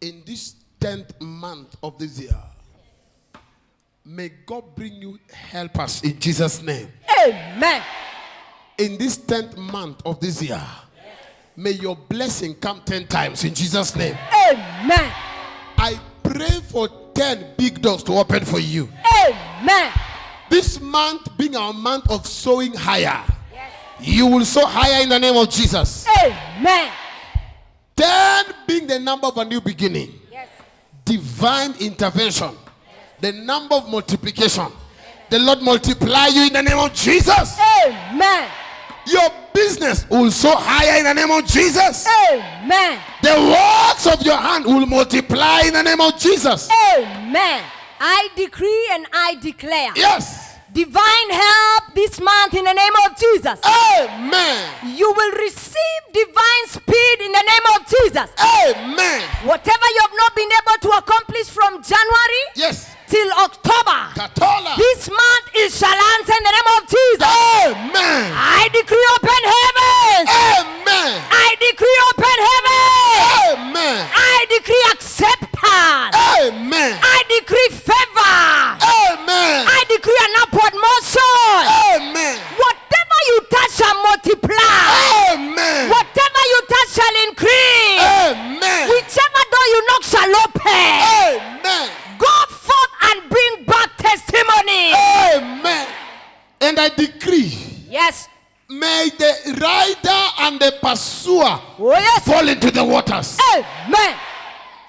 in this 10th month of this year, may God bring you helpers in Jesus' name. Amen. In this 10th month of this year, may your blessing come 10 times in Jesus' name. Amen. I pray for 10 big doors to open for you. Amen. This month being our month of sowing higher, you will sow higher in the name of Jesus. Amen. 10 being the number of a new beginning. Yes. Divine intervention. The number of multiplication. The Lord multiply you in the name of Jesus. Amen. Your business will soar higher in the name of Jesus. Amen. The works of your hand will multiply in the name of Jesus. Amen. I decree and I declare. Yes. Divine help this month in the name of Jesus. Amen. You will receive divine speed in the name of Jesus. Amen. Whatever you have not been able to accomplish from January, yes, till October, Katola, this month is shall answer in the name of Jesus. Amen. I decree open heavens. Amen. I decree open heavens. Amen. I decree acceptance. Amen. I decree favor. Amen. I decree an upward motion. Amen. Whatever you touch shall multiply. Amen. Whatever you touch shall increase. Amen. Whichever door you knock shall open. Amen. Go forth and bring back testimony. Amen. And I decree, Yes. may the rider and the pursuer Oh yes. fall into the waters. Amen.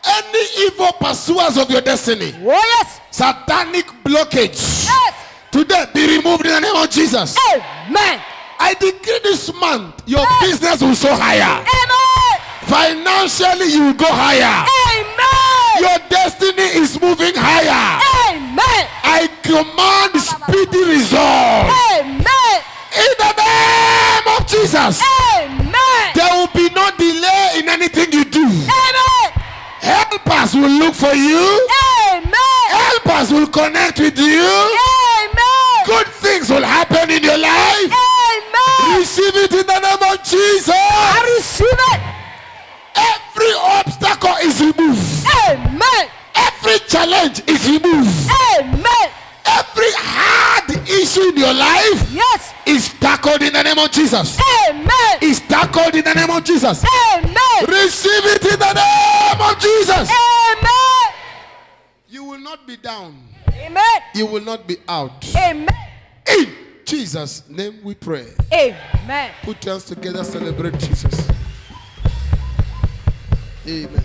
Any evil pursuers of your destiny, Oh yes. satanic blockage, Yes. today be removed in the name of Jesus. Amen. I decree this month your business will soar higher. Amen. Financially you will go higher. Amen. Your destiny is moving higher. Amen. I command speedy results. Amen. In the name of Jesus. Amen. There will be no delay in anything you do. Amen. Helpers will look for you. Amen. Helpers will connect with you. Amen. Good things will happen in your life. Amen. Receive it in the name of Jesus. I receive it. Every obstacle is removed. Amen. Every challenge is removed. Amen. Every hard issue in your life Yes. is tackled in the name of Jesus. Amen. Is tackled in the name of Jesus. Amen. Receive it in the name of Jesus. Amen. You will not be down. Amen. You will not be out. Amen. In Jesus' name we pray. Amen. Put your hands together, celebrate Jesus. Amen.